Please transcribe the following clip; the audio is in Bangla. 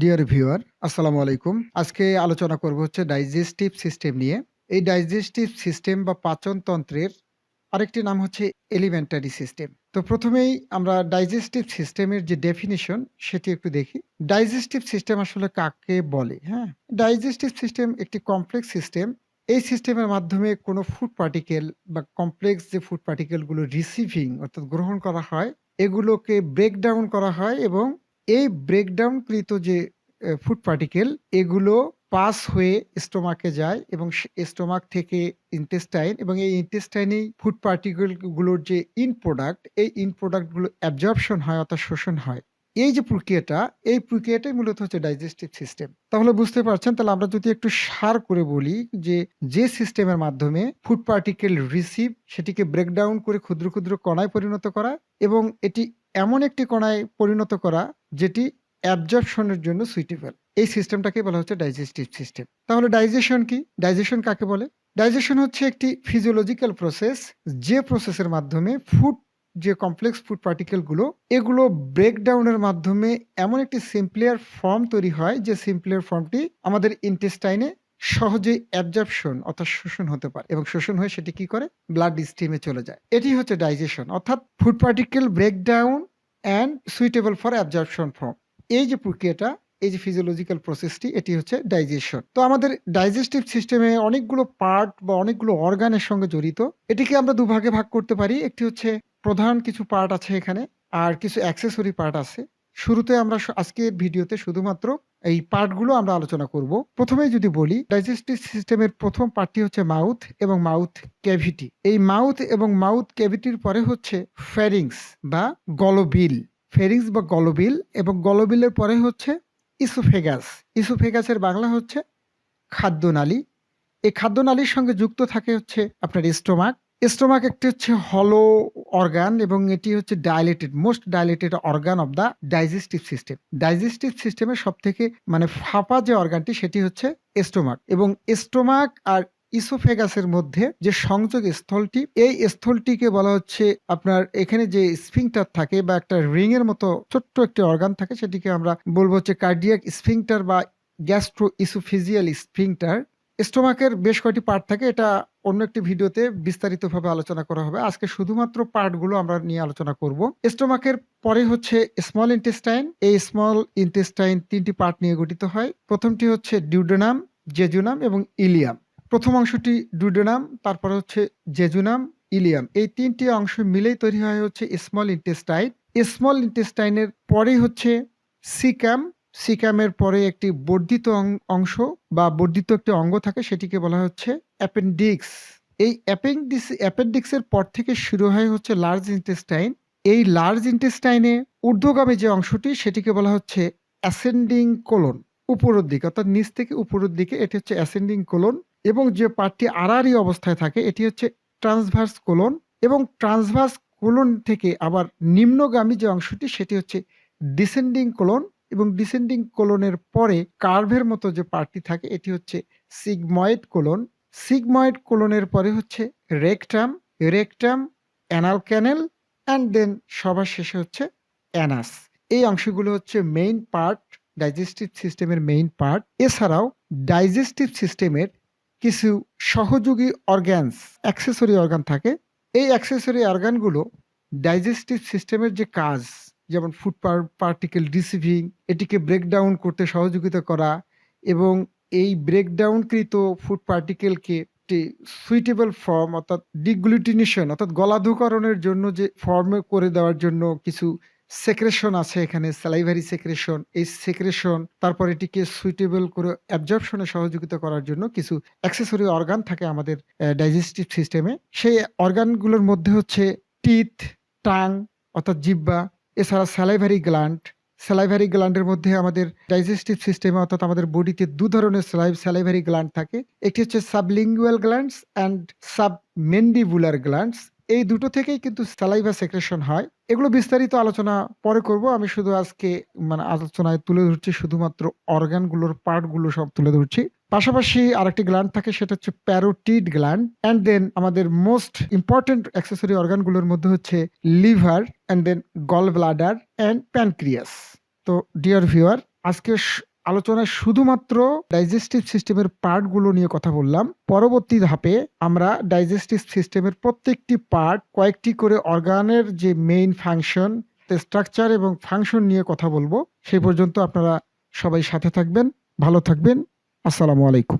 ডিয়ার ভিউয়ার, আসসালামু আলাইকুম। আজকে আলোচনা করব হচ্ছে ডাইজেস্টিভ সিস্টেম নিয়ে। এই ডাইজেস্টিভ সিস্টেম বা পাচনতন্ত্রের আরেকটি নাম হচ্ছে এলিমেন্টারি সিস্টেম। তো প্রথমেই আমরা ডাইজেস্টিভ সিস্টেমের যে ডেফিনিশন সেটি একটু দেখি। ডাইজেস্টিভ সিস্টেম আসলে কাকে বলে? হ্যাঁ? ডাইজেস্টিভ সিস্টেম একটি কমপ্লেক্স সিস্টেম। এই সিস্টেমের মাধ্যমে কোনো ফুড পার্টিকেল বা কমপ্লেক্স যে ফুড পার্টিকেল গুলো রিসিভিং অর্থাৎ গ্রহণ করা হয়, এগুলোকে ব্রেকডাউন করা হয় এবং এই ব্রেকডাউনকৃত যে ফুড পার্টিকেল এগুলো পাস হয়ে স্টোমাকে যায় এবং স্টোমাক থেকে ইন্টেস্টাইন এবং এই ইন্টেস্টাইনেই ফুড পার্টিকেল গুলোর যে ইন প্রোডাক্ট এই ইন প্রোডাক্ট গুলো অ্যাবজর্পশন হয় অর্থাৎ শোষণ হয়। এই যে প্রক্রিয়াটা এই প্রক্রিয়াটাই মূলত হচ্ছে ডাইজেস্টিভ সিস্টেম। তাহলে বুঝতে পারছেন, তাহলে আমরা যদি একটু সার করে বলি যে সিস্টেমের মাধ্যমে ফুড পার্টিকেল রিসিভ সেটিকে ব্রেকডাউন করে ক্ষুদ্র ক্ষুদ্র কণায় পরিণত করা এবং এটি এমন একটি কণায় পরিণত করা যেটি অ্যাবজর্পশনের জন্য সুইটেবল, এই সিস্টেমটাকে বলা হচ্ছে ডাইজেস্টিভ সিস্টেম। তাহলে ডাইজেশন কি? ডাইজেশন কাকে বলে? ডাইজেশন হচ্ছে একটি ফিজিওলজিক্যাল প্রসেস, যে প্রসেসের মাধ্যমে যে কমপ্লেক্স ফুড পার্টিকেল গুলো এগুলো ব্রেকডাউনের মাধ্যমে এমন একটি সিম্পলিয়ার ফর্ম তৈরি হয় যে সিম্পলিয়ার ফর্মটি আমাদের ইন্টেস্টাইনে সহজে অ্যাবজর্পশন অর্থাৎ শোষণ হতে পারে এবং শোষণ হয়ে সেটি কি করে ব্লাড স্ট্রিমে চলে যায়। এটি হচ্ছে ডাইজেশন, অর্থাৎ food particle breakdown and suitable for absorption form. এই যে প্রক্রিয়াটা, এই যে ফিজিওলজিক্যাল প্রসেসটি, এটি হচ্ছে ডাইজেশন। তো আমাদের ডাইজেস্টিভ সিস্টেমে অনেকগুলো পার্ট বা অনেকগুলো অর্গানের সঙ্গে জড়িত। এটিকে আমরা দুভাগে ভাগ করতে পারি। একটি হচ্ছে প্রধান কিছু পার্ট আছে এখানে, আর কিছু অ্যাক্সেসরি পার্ট আছে। শুরুতে আমরা আজকের ভিডিওতে শুধুমাত্র এই পার্টগুলো আমরা আলোচনা করব। প্রথমেই যদি বলি, ডাইজেস্টিভ সিস্টেমের প্রথম পার্টটি হচ্ছে মাউথ এবং মাউথ ক্যাভিটি। এই মাউথ এবং মাউথ ক্যাভিটির পরে হচ্ছে ফ্যারিংস বা গলবিল। ফেরিংস বা গলবিল এবং গলবিলের পরে হচ্ছে ইসোফেগাস। ইসোফেগাসের বাংলা হচ্ছে খাদ্যনালী। এই খাদ্যনালীর সঙ্গে যুক্ত থাকে হচ্ছে আপনার স্টোমাক। স্টোমাক একটি হচ্ছে হলো অর্গান এবং এটি হচ্ছে most dilated organ of the digestive system. Digestive সিস্টেমের সব থেকে ফাঁপা যে অর্গানটি সেটি হচ্ছে স্টোমাক এবং স্টোমাক আর ইসোফেগাসের মধ্যে যে সংযোগ স্থলটি, এই স্থলটিকে বলা হচ্ছে আপনার এখানে যে স্ফিংটার থাকে বা একটা রিং এর মতো ছোট্ট একটি অর্গান থাকে, সেটিকে আমরা বলবো হচ্ছে কার্ডিয়াক স্ফিংটার বা গ্যাস্ট্রো ইসোফিজিয়াল স্ফিংটার। স্টোমাকের বেশ কয়েকটি পার্ট থাকে, এটা অন্য একটি ভিডিওতে বিস্তারিতভাবে আলোচনা করা হবে। আজকে শুধুমাত্র পার্টগুলো আমরা নিয়ে আলোচনা করব। স্টোমাকের পরে হচ্ছে স্মল ইন্টেস্টাইন। এই স্মল ইন্টেস্টাইন তিনটি পার্ট নিয়ে গঠিত হয়। প্রথমটি হচ্ছে ডিউডেনাম, জেজুনাম এবং ইলিয়াম। প্রথম অংশটি ডিউডেনাম, তারপরে হচ্ছে জেজুনাম, ইলিয়াম। এই তিনটি অংশ মিলেই তৈরি হয় হচ্ছে স্মল ইন্টেস্টাইন। স্মল ইন্টেস্টাইনের পরেই হচ্ছে সিকাম। সিকামের পরে একটি বর্ধিত অংশ বা বর্ধিত একটি অঙ্গ থাকে, সেটিকে বলা হচ্ছে অ্যাপেন্ডিক্স। এই অ্যাপেন্ডিক্সের পর থেকে শুরু হয় হচ্ছে লার্জ ইন্টেস্টাইন। এই লার্জ ইন্টেস্টাইনে ঊর্ধ্বগামী যে অংশটি সেটিকে বলা হচ্ছে অ্যাসেন্ডিং কোলন। উপরের দিকে অর্থাৎ নিচ থেকে উপরের দিকে এটি হচ্ছে অ্যাসেন্ডিং কোলন এবং যে পার্টটি আড়াআড়ি অবস্থায় থাকে এটি হচ্ছে ট্রান্সভার্স কোলন এবং ট্রান্সভার্স কোলন থেকে আবার নিম্নগামী যে অংশটি সেটি হচ্ছে ডিসেন্ডিং কোলন এবং ডিসেন্ডিং কোলনের পরে কার্ভের মতো যে পার্টটি থাকে এটি হচ্ছে সিগময়েড কোলন। সিগময়েড কোলনের পরে হচ্ছে rectum, rectum anal canal and then সবার শেষে হচ্ছে অ্যানাস। এই অংশগুলো হচ্ছে মেইন পার্ট, ডাইজেস্টিভ সিস্টেমের মেইন পার্ট। এছাড়াও ডাইজেস্টিভ সিস্টেমের কিছু সহযোগী অর্গানস, অ্যাক্সেসরি অর্গান থাকে। এই অ্যাক্সেসরি অর্গানগুলো ডাইজেস্টিভ সিস্টেমের যে কাজ, যেমন ফুড পার্টিকেল রিসিভিং, এটিকে ব্রেকডাউন করতে সহযোগিতা করা এবং এই ব্রেকডাউনকৃত ফুড পার্টিকেলকে একটি সুইটেবল ফর্ম অর্থাৎ ডিগ্লুটিনেশন অর্থাৎ গলাধুকরণের জন্য যে ফর্মে করে দেওয়ার জন্য কিছু সেক্রেশন আছে এখানে, স্যালাইভারি সেক্রেশন। এই সেক্রেশন তারপর এটিকে সুইটেবল করে অ্যাবজর্পশনে সহযোগিতা করার জন্য কিছু অ্যাক্সেসরি অর্গান থাকে আমাদের ডাইজেস্টিভ সিস্টেমে। সেই অর্গানগুলোর মধ্যে হচ্ছে টিথ, টাং অর্থাৎ জিহ্বা, এছাড়া স্যালাইভারি গ্ল্যান্ড। স্যালাইভারি গ্ল্যান্ডের মধ্যে আমাদের ডাইজেস্টিভ সিস্টেমে অর্থাৎ আমাদের বডিতে দু ধরনের স্যালাইভারি গ্ল্যান্ড থাকে। একটি হচ্ছে sublingual glands and submandibular glands. এই দুটো থেকেই কিন্তু স্যালাইভা সেক্রেশন হয়। এগুলো বিস্তারিত আলোচনা পরে করব। আমি শুধু আজকে আলোচনায় তুলে ধরছি শুধুমাত্র অর্গানগুলোর পার্টগুলো সব তুলে ধরছি। পাশাপাশি আরেকটি গ্ল্যান্ড থাকে, সেটা হচ্ছে প্যারোটিড গ্ল্যান্ড। অ্যান্ড দেন আমাদের মোস্ট ইম্পর্টেন্ট অ্যাক্সেসরি অর্গানগুলোর মধ্যে হচ্ছে liver and then gall bladder and pancreas. তো ডিয়ার ভিউয়ার, আজকে আলোচনায় শুধুমাত্র ডাইজেস্টিভ সিস্টেমের পার্টগুলো নিয়ে কথা বললাম। পরবর্তী ধাপে আমরা ডাইজেস্টিভ সিস্টেমের প্রত্যেকটি পার্ট, কয়েকটি করে অর্গানের যে মেইন ফাংশন, স্ট্রাকচার এবং ফাংশন নিয়ে কথা বলবো। সেই পর্যন্ত আপনারা সবাই সাথে থাকবেন, ভালো থাকবেন। আসসালামু আলাইকুম।